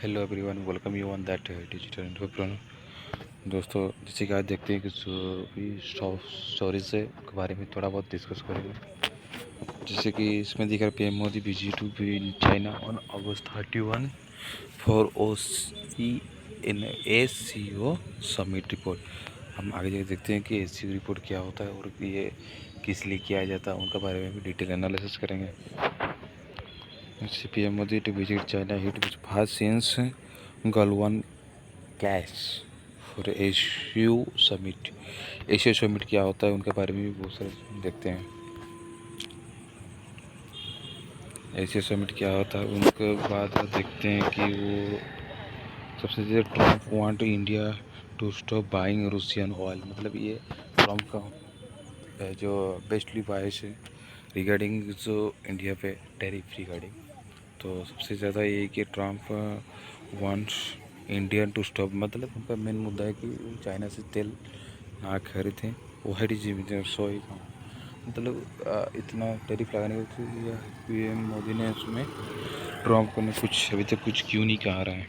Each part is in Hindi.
Hello everyone, welcome you on that digital entrepreneur. दोस्तों, जैसे कि आज देखते हैं कि भी स्टोरीज से के बारे में थोड़ा बहुत डिस्कस करेंगे। जैसे कि इसमें दिख रहा है PM Modi visit to be in China on August 31 for O C in ACO summit report. हम आगे जाके देखते हैं कि ACO रिपोर्ट क्या होता है और ये किस लिए किया जाता है, उनके बारे में भी डिटेल एनालिसिस करेंगे। PM Modi to visit China hit which first since Galwan clash for SCO summit. Asia summit क्या होता है, उनके बारे में भी बहुत सारे देखते हैं। एशिया समिट क्या होता है, उनके बाद देखते हैं कि वो सबसे ज़्यादा Trump want India to stop buying Russian oil. मतलब ये ट्रम्प का जो बेस्ट वॉइस है रिगार्डिंग जो इंडिया पे टैरिफ रिगार्डिंग। तो सबसे ज़्यादा ये कि Trump wants Indian to stop, मतलब उनका मेन मुद्दा है कि चाइना से तेल ना खरीदें। वो है सोई का मतलब इतना टैरिफ लगाने के लिए पीएम मोदी ने उसमें ट्रम्प को ने कुछ अभी तक कुछ क्यों नहीं कहा रहा है।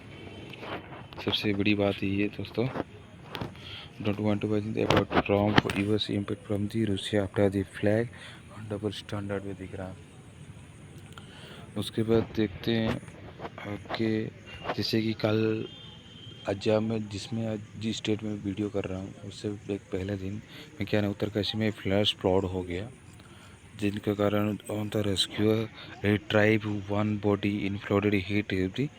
सबसे बड़ी बात ये है दोस्तों, don't want to worry about Trump US impact from the Russia after the flag double standard में दिख रहा है। उसके बाद देखते हैं कि जैसे कि कल अज्जा में जिसमें आज जिस स्टेट में वीडियो कर रहा हूँ उससे एक पहले दिन में क्या ना उत्तरकाशी में फ्लैश फ्लड हो गया, जिनके कारण on the rescue retrieve one body in flooded hit the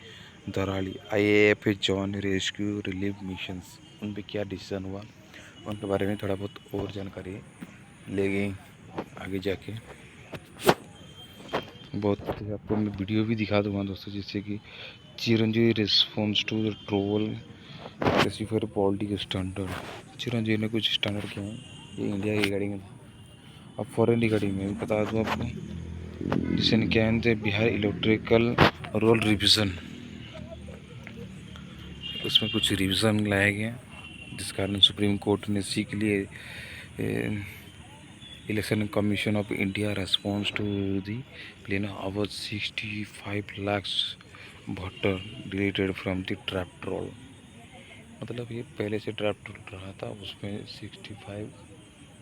Dharali IAF join rescue relief missions. उन पर क्या डिसीजन हुआ उनके बारे में थोड़ा बहुत और जानकारी लेंगे आगे जाके। बहुत आपको मैं वीडियो भी दिखा दूंगा दोस्तों, जैसे कि Chiranjeevi response to the troll for political standard. Chiranjeevi ने कुछ स्टैंडर्ड किए हैं ये इंडिया की रिगार्डिंग। अब फॉरेन रिगार्डिंग में बता दूँ आपको, जिसे क्या है बिहार इलेक्ट्रिकल रोल रिविज़न, उसमें कुछ रिविज़न लाया गया जिस कारण सुप्रीम कोर्ट ने इसी के लिए election commission of India response to the plain our 65 lakh voter deleted from the draft roll. मतलब ये पहले से ड्राफ्ट रोल रहा था, उसमें 65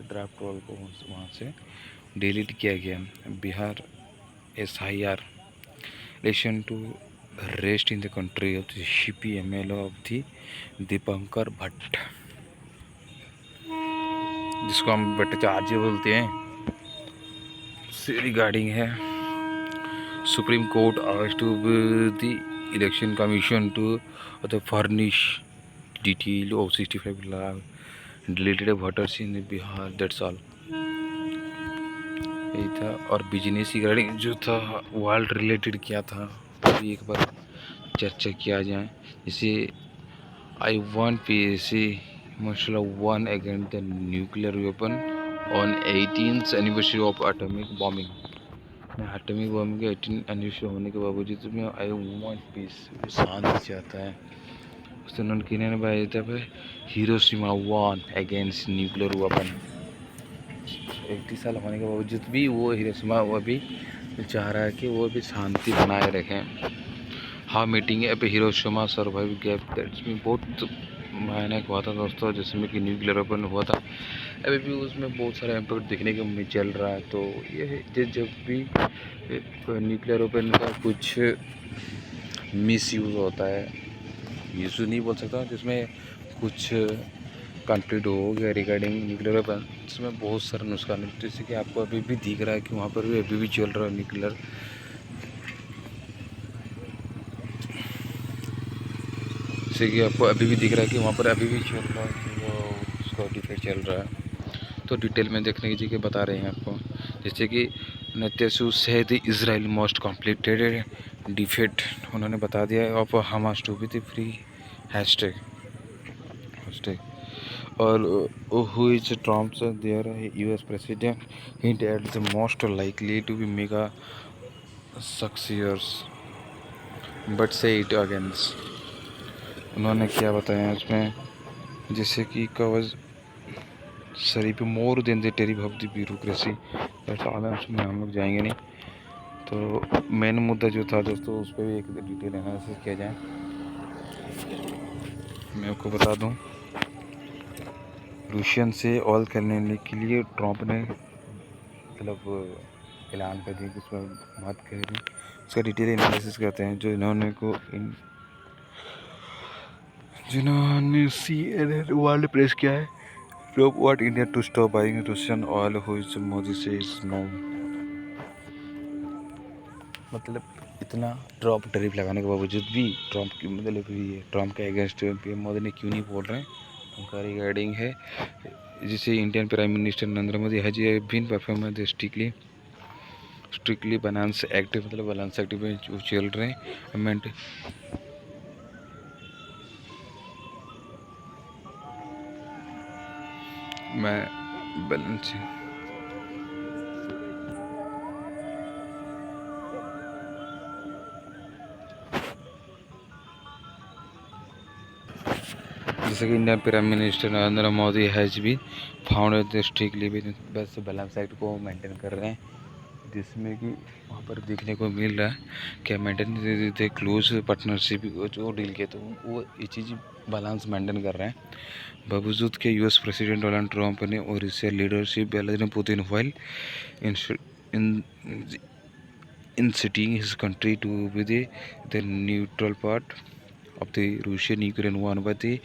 ड्राफ्ट रोल को वहाँ से डिलीट किया गया। Bihar SIR election to rest in the country of the CPML of the Dipankar Bhatt, जिसको हम भट्टाचार्य बोलते हैं, से रिगार्डिंग है। Supreme court asked to the election commission to the furnish detail of 65 lakh deleted voters in Bihar, that's all. यही था। और बिजनेस रिगार्डिंग जो था वर्ल्ड रिलेटेड क्या था वो भी एक बार चर्चा किया जाए। जैसे I want PSA must warn against the nuclear weapon on 18th anniversary of atomic bombing। Atomic bomb के 18 एनिवर्सरी होने के बावजूद में आई वांट पीस, शांति चाहता है। उसने उन्होंने किन्होंने बताया था Hiroshima war against nuclear weapon. 31 साल होने के बावजूद भी वो हिरोशिमा वो भी चाह रहा है कि वो भी शांति बनाए रखें। हाँ, मीटिंग अब हिरोशिमा सर्वाइव गैप दैट्स में बहुत भयानक हुआ था दोस्तों, जिसमें कि न्यूक्लियर वेपन हुआ था। अभी भी उसमें बहुत सारा इम्पैक्ट देखने को में चल रहा है। तो ये जब भी न्यूक्लियर वेपन का कुछ मिस यूज़ होता है, यूज़ नहीं बोल सकता, जिसमें कुछ कॉन्फ्लिक्ट हो गया रिगार्डिंग न्यूक्लियर वेपन, जिसमें बहुत सारा नुकसान है। जैसे कि आपको अभी भी दिख रहा है कि वहाँ पर भी अभी भी चल रहा है न्यूक्लियर, जैसे कि आपको अभी भी दिख रहा है कि वहाँ पर अभी भी चल रहा है, वो उसका डिफेक्ट चल रहा है। तो डिटेल में देखने की जगह बता रहे हैं आपको। जैसे कि Netanyahu said Israel most complicated defect, उन्होंने बता दिया of Hamas to be the free hashtag. और who is Trump there US president hint at the most likely to be mega success but say it against. उन्होंने क्या बताया उसमें, जैसे कि covers Sharif more than the tariff of the bureaucracy, उसमें हम लोग जाएंगे नहीं। तो मेन मुद्दा जो था दोस्तों, उस पर भी एक डिटेल एनालिसिस किया जाए। मैं आपको बता दूं, रूशियन से ऑयल करने के लिए ट्रंप ने मतलब ऐलान कर दिया कि उसमें बात करें। उसका डिटेल एनालिसिस करते हैं जिन्होंने CNN वर्ल्ड प्रेस किया है। Trump want India to stop buying Russian oil, which Modi says no। मतलब इतना ट्रम्प टैरिफ लगाने के बावजूद भी ट्रम्प की मतलब ये ट्रम्प के अगेंस्ट पीएम मोदी ने क्यों नहीं बोल रहे हैं, उनका रिगार्डिंग है। जिसे Indian prime minister Narendra Modi has been perform strictly balance act, मतलब बैलेंस एक्ट में जो चल रहे हैं मैं बैलेंस जैसे कि Indian prime minister Narendra Modi has भी फाउंड स्ट्रिक्टली बस बैलेंस एक्ट को मेंटेन कर रहे हैं, जिसमें कि वहाँ पर देखने को मिल रहा है कि मेंटेन द क्लोज पार्टनरशिप जो डील के, तो वो ये चीज़ बैलेंस मेंटेन कर रहे हैं बावजूद के यूएस प्रेसिडेंट डोनाल्ड ट्रंप ने और इससे leadership Vladimir Putin while inciting his country to be the neutral part of the Russian-Ukraine war by the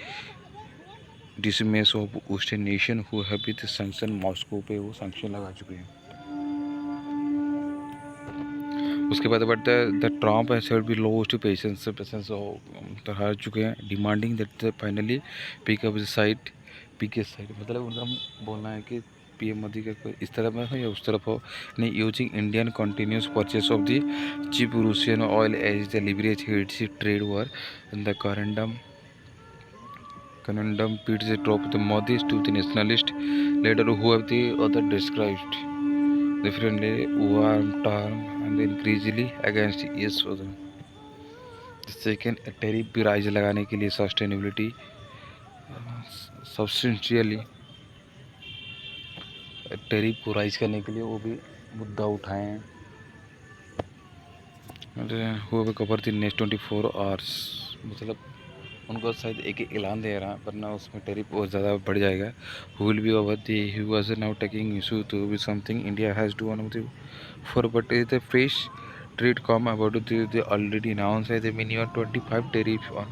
dismiss of Western nation who have been sanctioned। Moscow पे वो सैंक्शन लगा चुके हैं। उसके बाद but the Trump had be lost patience हार चुके हैं, demanding that finally pick up the side pick a side. मतलब उनका बोलना है कि पीएम मोदी का कोई इस तरफ हो या उस तरफ हो नहीं, using Indian continuous purchase of the cheap Russian oil as the leverage hits trade war the conundrum pits the top of the Modis to the nationalist leader who have the other described differently warm term and increasingly against each other। The second tariff भी राइज लगाने के लिए सस्टेनेबिलिटी सब्सटेंशियली टैरिफ को राइज करने के लिए वो भी मुद्दा उठाए हैं। वो कवर द नेक्स्ट 24 आवर्स, मतलब उनको शायद एक ऐलान दे रहा है, वरना उसमें टैरिफ बहुत ज़्यादा बढ़ जाएगा। Will be over the he was now taking issue to be something India has to one of the for but is the fresh trade come about the already announce है द मिनिमम 25 टैरिफ ऑन।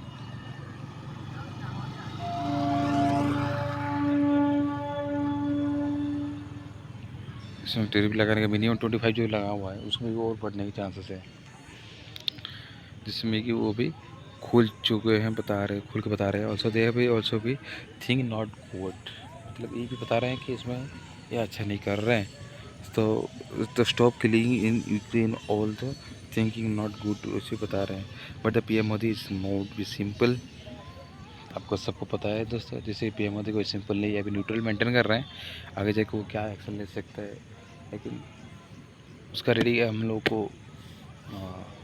इसमें टैरिफ लगाने का मिनिमम 25 जो लगा हुआ है उसमें भी और बढ़ने के चांसेस है, जिसमें कि वो भी खुल चुके हैं, खुल के बता रहे हैं। ऑल्सो दे भी ऑल्सो भी थिंक नॉट गुड, मतलब ये भी बता रहे हैं कि इसमें ये अच्छा नहीं कर रहे हैं, तो stop killing in Ukraine all the thinking not good उसे बता रहे हैं। But the PM Modi is not be simple, आपको सबको पता है दोस्तों, जैसे पीएम मोदी कोई सिंपल नहीं है, अभी न्यूट्रल मेंटेन कर रहे हैं, आगे जाके वो क्या एक्शन ले सकता है, लेकिन उसका रेडी हम लोग को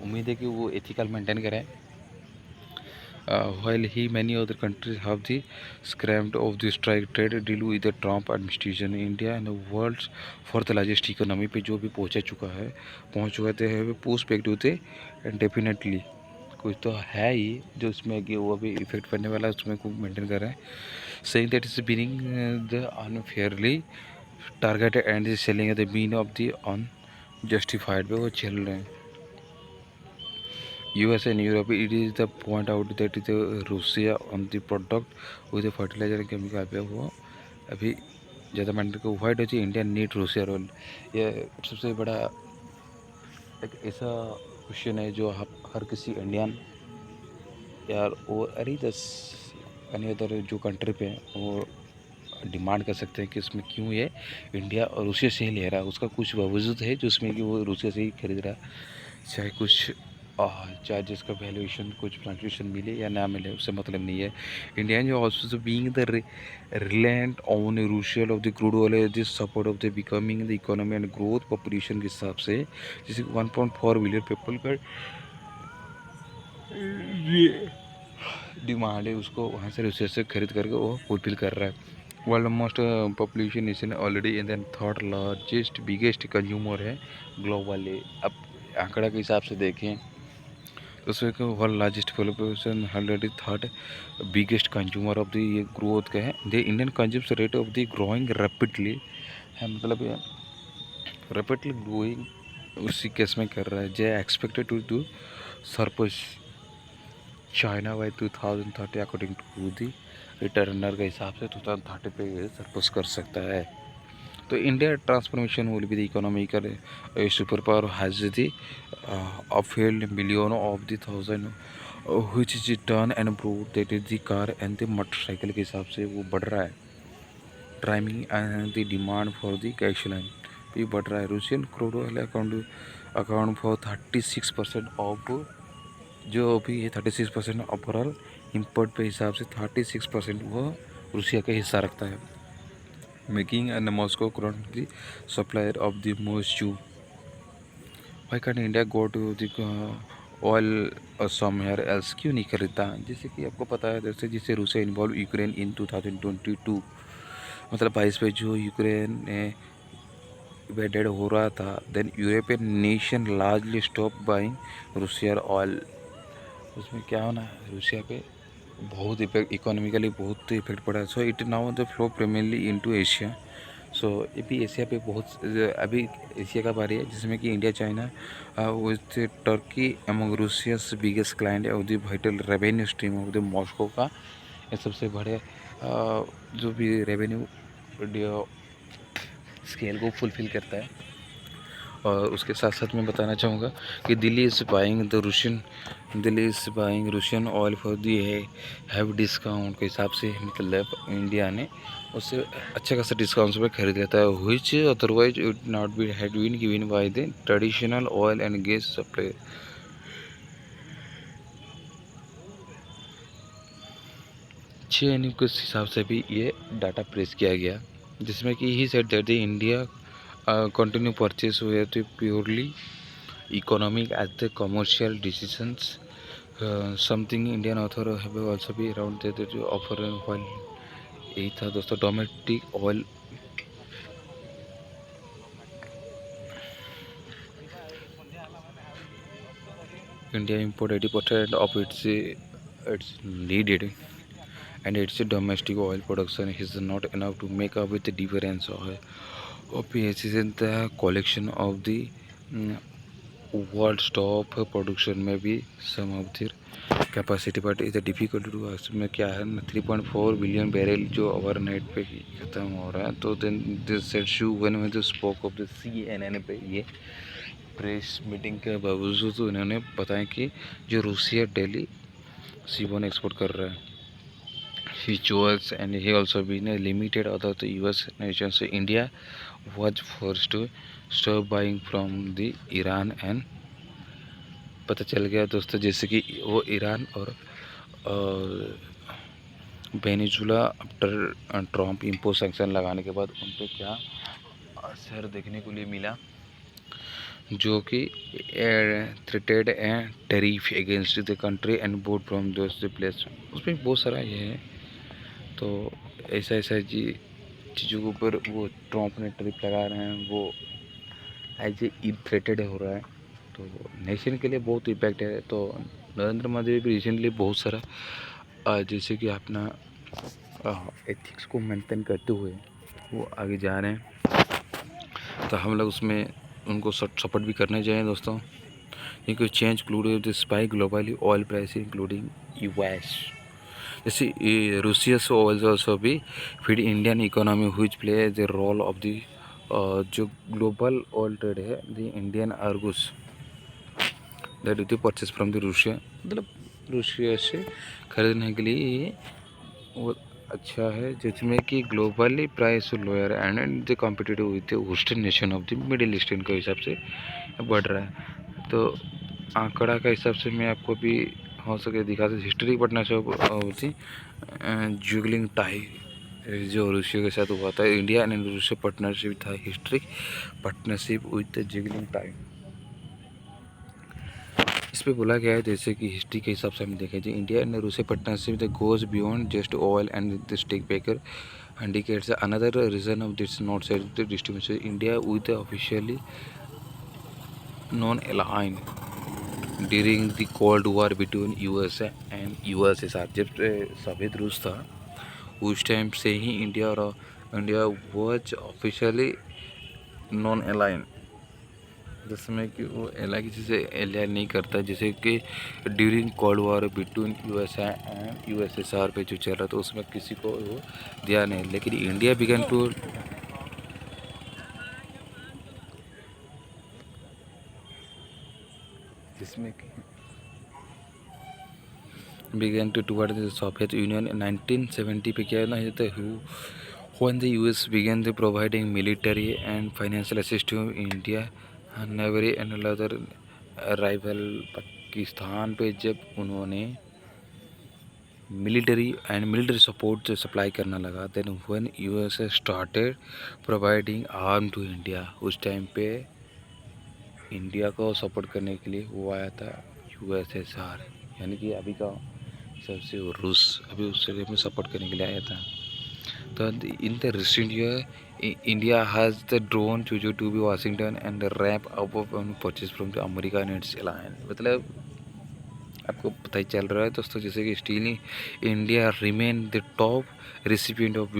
उम्मीद है कि वो एथिकल मेंटेन करें। While he many other countries have the scrammed of the strike trade deal with the Trump administration, India and the world's fourth largest economy पे जो भी पहुंच चुका है पोस्ट बैक टू थे एंड डेफिनेटली कुछ तो है ही जो इसमें कि वो अभी इफेक्ट पड़ने वाला है, उसमें को मेंटेन कर रहे हैं। Saying that is being the unfairly targeted and selling the mean of the unjustified पे वो चल रहे हैं। US and Europe, it is the point out that the Russia on the product with the fertilizer and chemical पे वो अभी ज़्यादा मेंटेन को वाइड होती है। इंडिया नीड रूसिया रोल, ये सबसे बड़ा एक ऐसा क्वेश्चन है जो हर किसी इंडियन यार और एनी अदर जो कंट्री पे वो डिमांड कर सकते हैं कि इसमें क्यों ये इंडिया और रूसिया से ही ले रहा है। उसका कुछ वजूद है जिसमें कि वो रूसिया से ही खरीद रहा है, चाहे कुछ चाहे जिसका वैल्यूएशन कुछ फ्लक्चुएशन मिले या ना मिले उससे मतलब नहीं है। इंडिया जो also being the reliant on Russian of the crude oil this support of the becoming the economy and growth population के हिसाब से, जैसे 1.4 बिलियन पीपल का डिमांड है, उसको वहाँ से रूसिया से खरीद करके वो फुलफिल कर रहा है। World most population nation already in than third largest biggest consumer है ग्लोबली। अब आंकड़ा के हिसाब से देखें उसमें का world largest population 103rd biggest consumer of the ये ग्रोथ का है। The Indian consumes rate of the growing rapidly है, मतलब ये रैपिडली ग्रोइंग उसी केस में कर रहा है। जे expected to do surpass China by 2030 according to the returner के हिसाब से 2030 पे ये सरपस कर सकता है। तो India transformation will be the economical super power has the upfield million of the thousand which is turn and brood that is the car and the motorcycle के हिसाब से वो बढ़ रहा है। Driving and the demand for the gasoline भी बढ़ रहा है। Russian crude oil account for 36% of, जो अभी ये 36% ओवरऑल इंपोर्ट पे हिसाब से 36% वो रूसिया का हिस्सा रखता है। Making and Moscow currently supplier of the most Jew. Why can't India go to the oil somewhere else? क्यों नहीं खरीदता? जैसे कि आपको पता है, जैसे जिससे रूसिया इन्वॉल्व यूक्रेन इन 2022, मतलब 22 पे जो यूक्रेन इन्वेडेड हो रहा था, then European nation largely stop buying Russia oil. उसमें क्या होना है, रूसिया पे बहुत इफेक्ट, इकोनॉमिकली बहुत इफेक्ट पड़ा है। So it now the flow primarily into Asia. So ये भी एशिया पे बहुत, अभी एशिया का बारी है जिसमें कि India, China with Turkey among Russia's biggest client of the vital revenue stream of the Moscow का ये सबसे बड़े जो भी रेवेन्यू स्केल को फुलफिल करता है। और उसके साथ साथ मैं बताना चाहूँगा कि Delhi is buying Russian oil for the have discount के हिसाब से, मतलब इंडिया ने उससे अच्छा खासा डिस्काउंट पे खरीद लेता है, which otherwise it not be had been given by the traditional oil and gas supply. Chain के हिसाब से भी ये डाटा प्रेस किया गया, जिसमें कि he said that the India continue purchase with purely economic as the commercial decisions. Something Indian author have also be around that to offer while यही था दोस्तों। Domestic oil India import 80% of its needed, and its domestic oil production is not enough to make up with the difference of PH is in the collection of the world stop production में भी some of their capacity, but इधर डिफ़िकल्ट टू में क्या है ना, 3.4 बिलियन बैरल जो ओवरनाइट पे ख़त्म हो रहा है। तो देन दिस सेट शू वन में जो स्पोक ऑफ द CNN पे ये प्रेस मीटिंग के बावजूद तो इन्होंने बताया कि जो रूसिया डेली C1 एक्सपोर्ट कर रहा है he chose and he also been limited other the US nations. So India was forced to stop buying from the Iran and पता चल गया दोस्तों, जैसे कि वो ईरान और Venezuela after Trump impose sanction लगाने के बाद उन पर क्या असर देखने को लिए मिला, जो कि threatened and tariff against the country and board from those place. उसमें बहुत सारा ये है। तो ऐसा चीज़ों के ऊपर वो ट्रम्प ने टैरिफ लगा रहे हैं, वो एज ए थ्रेटेड हो रहा है, तो नेशन के लिए बहुत इम्पैक्ट है। तो नरेंद्र मोदी भी रिसेंटली बहुत सारा जैसे कि अपना एथिक्स को मेंटेन करते हुए वो आगे जा रहे हैं, तो हम लोग उसमें उनको सपोर्ट भी करने चाहिए दोस्तों। क्योंकि change include the spike globally oil price including US, जैसे रूसिया ऑयल ऑल्सो भी feed Indian economy which play the role of the जो ग्लोबल ऑयल ट्रेड है the Indian argus that is purchase from the Russia, मतलब रूसिया से खरीदने के लिए ये वो अच्छा है, जिसमें कि globally price lower and the competitive with the western nation of the middle eastern के हिसाब से बढ़ रहा है। तो आंकड़ा के हिसाब से मैं आपको भी हो सके दिखा सकता, हिस्ट्री पढ़ना चाहिए जुगलिंग टाई जो रूसिया के साथ हुआ था, इंडिया एंड रूसिया पार्टनरशिप था, historic partnership with the juggling tie. इस पे बोला गया है जैसे कि हिस्ट्री के हिसाब से हम देखें जो India and Russia partnership the goes beyond just oil and the stake baker indicates another reason of this not set the distribution India with officially non align during the cold war between USA and USSR. जब सफ़ेद रूस था उस टाइम से ही India was officially non align, जिसमें कि वो एलाई किसी से अलाइन नहीं करता। जैसे कि during cold war between USA and USSR पे जो चल रहा था उसमें किसी को वो दिया नहीं, लेकिन इंडिया बिगन टू जिसमें कि began to toward the Soviet Union in 1970 पे क्या ना तो when the US began the providing military and financial assistance to India and every another rival Pakistan पे जब उन्होंने मिलिट्री सपोर्ट सप्लाई करना लगा, then when US started providing arm to India, उस टाइम पे इंडिया को सपोर्ट करने के लिए वो आया था यूएसएसआर, यानी कि अभी का सबसे रूस अभी उस एरिया में सपोर्ट करने के लिए आया था। तो in the recent year India has the drone chose to be Washington and wrap up purchase from the America and its alliance. मतलब आपको पता ही चल रहा है दोस्तों, जैसे कि steel India remain the top recipient of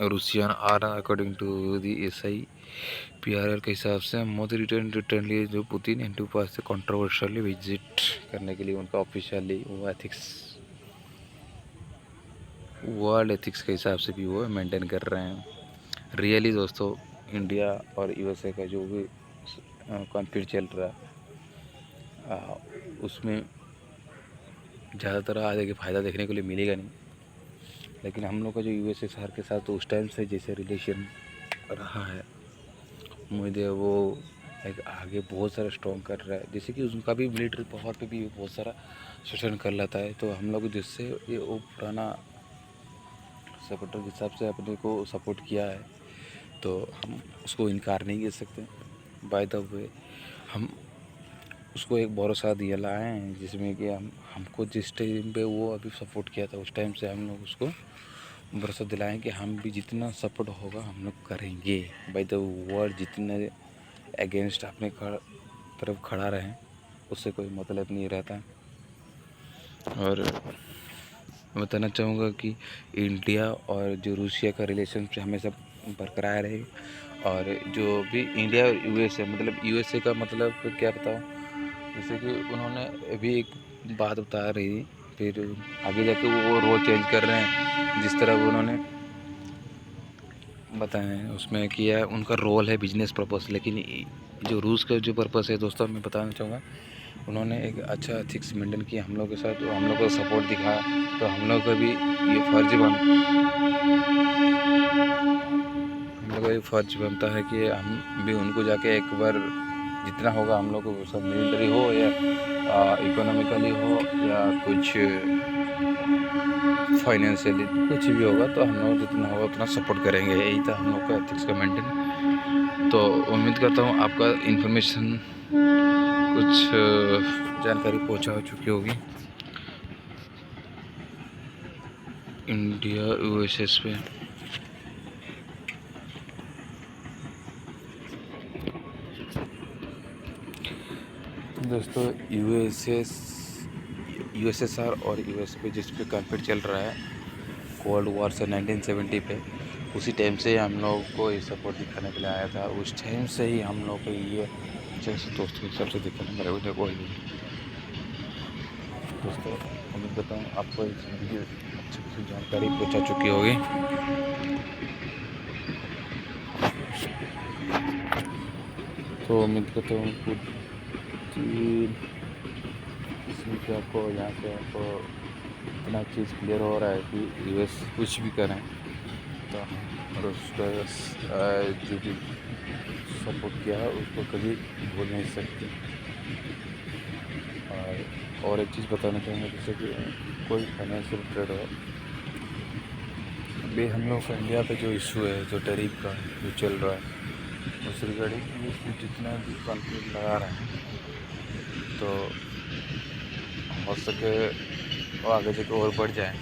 Russian are according to the SIPRL के हिसाब से। मोदी रिटर्नली जो पुतिन एंड टू पास से कंट्रोवर्शियली विजिट करने के लिए उनका ऑफिशियली वो एथिक्स वर्ल्ड एथिक्स के हिसाब से भी वो मेंटेन कर रहे हैं। रियली दोस्तों इंडिया और USA का जो भी कॉन्फ्लिक्ट चल रहा है उसमें ज़्यादातर आगे के फ़ायदा देखने को लिए मिलेगा नहीं, लेकिन हम लोग का जो USSR के साथ तो उस टाइम से जैसे रिलेशन रहा है, मुझे वो एक आगे बहुत सारा स्ट्रॉन्ग कर रहा है। जैसे कि उनका भी मिलिट्री पावर पे भी बहुत सारा शासन कर लेता है, तो हम लोग जिससे ये वो पुराना सपोर्टर के हिसाब से अपने को सपोर्ट किया है तो हम उसको इनकार नहीं कर सकते। बाय द वे हम उसको एक भरोसा दिया लाए हैं, जिसमें कि हमको जिस टाइम पे वो अभी सपोर्ट किया था उस टाइम से हम लोग उसको भरोसा दिलाएं कि हम भी जितना सपोर्ट होगा हम लोग करेंगे। बाय द वर्ड जितने अगेंस्ट अपने तरफ खड़ा रहें उससे कोई मतलब नहीं रहता। और बताना चाहूँगा कि इंडिया और जो रूसिया का रिलेशन हमेशा बरकरार रहे, और जो भी इंडिया और USA मतलब USA का मतलब क्या बताऊँ, जैसे कि उन्होंने अभी एक बात बता रही थी, फिर आगे जाके वो रोल चेंज कर रहे हैं जिस तरह उन्होंने बताया है उसमें किया उनका रोल है बिजनेस पर्पस। लेकिन जो रूस का जो पर्पस है दोस्तों मैं बताना चाहूँगा, उन्होंने एक अच्छा एथिक्स मेंटेन किया हम लोग के साथ, तो हम लोग को सपोर्ट दिखाया, तो हम लोग का भी ये फर्ज बनता है कि हम भी उनको जाके एक बार जितना होगा हम लोग को सब मिलिट्री हो या इकोनॉमिकली हो या कुछ फाइनेंशियली कुछ भी होगा, तो हम लोग जितना होगा उतना सपोर्ट करेंगे। यही था हम लोग का एथिक्स का मेंटेन। तो उम्मीद करता हूँ आपका इन्फॉर्मेशन कुछ जानकारी पहुँचा चुकी होगी इंडिया USS पे। दोस्तों USSR और US पे जिस पे कॉन्फ्लिक्ट चल रहा है कोल्ड वॉर से 1970 पे, उसी टाइम से हम लोग को ये सपोर्ट दिखाने के लिए आया था। उस टाइम से ही हम लोग को ये जैसे दोस्तों के हिसाब से दिखाने मेरा वीडियो कोई नहीं। दोस्तों उम्मीद करता हूँ आपको अच्छी जानकारी पहुँचा चुकी होगी। तो उम्मीद करता हूँ कि आपको यहाँ से आपको इतना चीज़ क्लियर हो रहा है कि US कुछ भी करें तो और उसका जो भी सपोर्ट किया है उसको कभी भूल नहीं सकते। और एक चीज़ बताना चाहूँगा, जैसे कि कोई फाइनेंशियल ट्रेड हो, अभी हम लोग का इंडिया पे जो इशू है जो टैरिफ का जो चल रहा है उस रिगार्डिंग जितना भी कॉन्फ्लिक्ट लगा रहे हैं, तो हो सके वो आगे जाके और बढ़ जाए,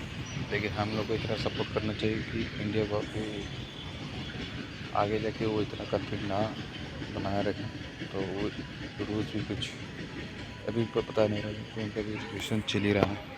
लेकिन हम लोग को इतना सपोर्ट करना चाहिए कि इंडिया को आगे जाके वो इतना कॉन्फ्लिक्ट ना बनाए रखें, तो वो रूस भी कुछ अभी पता नहीं रहा कि उनका भी एजुकेशन चल ही रहा है।